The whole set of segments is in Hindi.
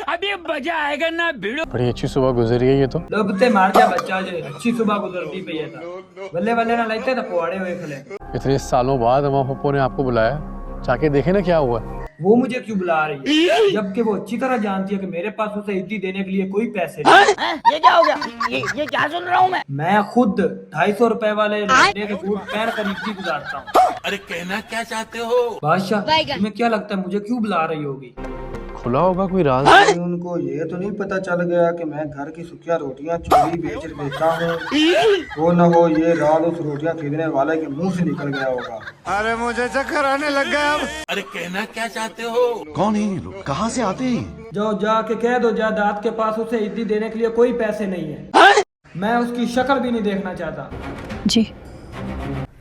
अभी मजा आएगा ना भिड़ो। बड़ी अच्छी सुबह गुजरी है ये तो। लोबते मार दिया बच्चा जे अच्छी सुबह गुजरती पई है था बल्ले बल्ले ना लेते तो पुआड़े हुए खले। इतने सालों बाद अम्मा पप्पो ने आपको बुलाया, जाके देखे ना क्या हुआ। वो मुझे क्यों बुला रही है जबकि वो अच्छी तरह जानती है कि मेरे पास उसे इद्दी देने के लिए कोई पैसे नहीं। ये क्या हो गया? ये क्या सुन रहा हूँ मैं खुद 250 रुपए वाले लड़के के बूट पहन कर इद्दी गुजारता हूँ। अरे कहना क्या चाहते हो? बादशाह तुम्हें क्या लगता है मुझे क्यों बुला रही होगी? खुला होगा कोई राज। उनको ये तो नहीं पता चल गया कि मैं घर की सुखिया रोटियां चोरी बेच देता हूँ। वो न हो ये रात उस रोटियां खरीदने वाले के मुंह से निकल गया होगा। अरे मुझे चक्कर आने लग गया अब। अरे कहना क्या चाहते हो? कौन है ये लोग? कहाँ से आते हैं? जो जाके कह दो जायदाद के पास उसे इद्दी देने के लिए कोई पैसे नहीं है। मैं उसकी शक्ल भी नहीं देखना चाहता। जी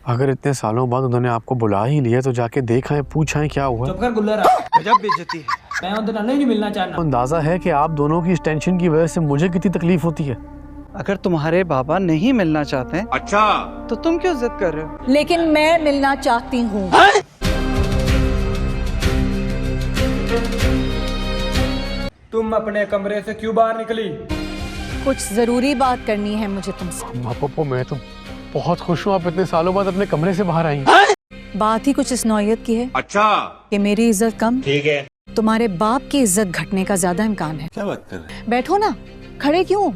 अगर इतने सालों बाद उन्होंने आपको बुला ही लिया तो जाके देख आए, पूछ आए क्या हुआ। चुप कर गुल्लर गजब बेइज्जती है। मैं उनसे नहीं मिलना चाहता। अंदाजा है कि आप दोनों की इस टेंशन की वजह से मुझे कितनी तकलीफ होती है। अगर तुम्हारे बाबा नहीं मिलना चाहते हैं अच्छा तो तुम क्यों जिद कर रहे हो? लेकिन मैं मिलना चाहती हूँ। तुम अपने कमरे से क्यों बाहर निकली? कुछ जरूरी बात करनी है मुझे तुमसे। अम्मा पप्पो मैं तो बहुत खुश हूँ आप इतने सालों बाद अपने कमरे से बाहर आई। बात ही कुछ इस नौयत की है अच्छा कि मेरी इज्जत कम, ठीक है। तुम्हारे बाप की इज्जत घटने का ज्यादा इम्कान है। क्या बात कर रहे हैं? बैठो ना, खड़े क्यों?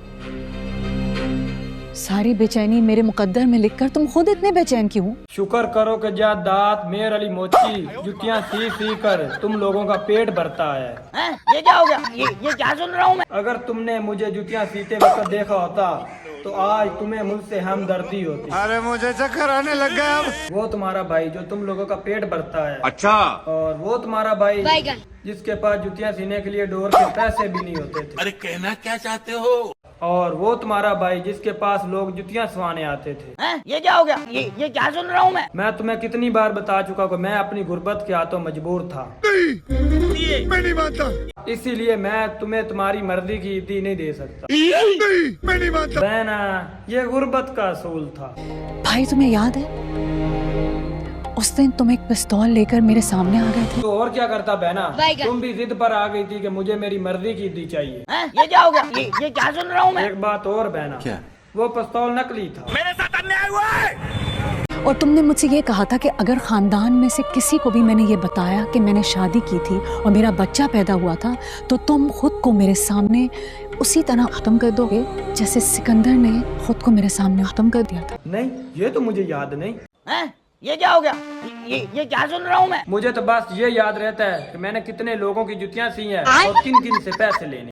सारी बेचैनी मेरे मुकद्दर में लिखकर तुम खुद इतने बेचैन क्यों? शुक्र करो कि जायदाद मेर अली मोची जुतियां सी सी कर तुम लोगों का पेट भरता है। ये क्या हो गया? ये क्या सुन रहा हूँ मैं? अगर तुमने मुझे जुतियां सीते वक्त देखा होता तो आज तुम्हें मुझसे हमदर्दी होती। अरे मुझे चक्कर आने लग गया अब। वो तुम्हारा भाई जो तुम लोगों का पेट भरता है, अच्छा और वो तुम्हारा भाई जिसके पास जुतियां सीने के लिए डोर के पैसे भी नहीं होते थे, अरे कहना क्या चाहते हो? और वो तुम्हारा भाई जिसके पास लोग जुतियां सवाने आते थे। ये क्या हो गया? ये क्या सुन रहा हूँ मैं तुम्हें कितनी बार बता चुका कि मैं अपनी गुर्बत के हाथों मजबूर था। मैं नहीं मानता। इसीलिए मैं तुम्हें तुम्हारी मर्जी की ईदी नहीं दे सकता। नहीं मैं नहीं मानता। बहना ये गुर्बत का असूल था। भाई तुम्हें याद है उस दिन तुम एक पिस्तौल लेकर मेरे सामने आ गए थे? तो और क्या करता बहना, तुम भी जिद पर आ गई थी कि मुझे मेरी मर्जी की ईदी चाहिए। ये क्या हो गया? ये क्या सुन रहा हूँ मैं? एक बात और बहना, क्या? वो पिस्तौल नकली था। मेरे साथ अन्याय हुआ है। और तुमने मुझसे ये कहा था कि अगर खानदान में से किसी को भी मैंने ये बताया कि मैंने शादी की थी और मेरा बच्चा पैदा हुआ था तो तुम खुद को मेरे सामने उसी तरह खत्म कर दोगे जैसे सिकंदर ने खुद को मेरे सामने खत्म कर दिया था। नहीं ये तो मुझे याद नहीं। ये क्या हो गया? ये क्या सुन रहा हूँ मैं? मुझे तो बस ये याद रहता है कि मैंने कितने लोगों की जुतियां सी हैं और किन किन से पैसे लेने।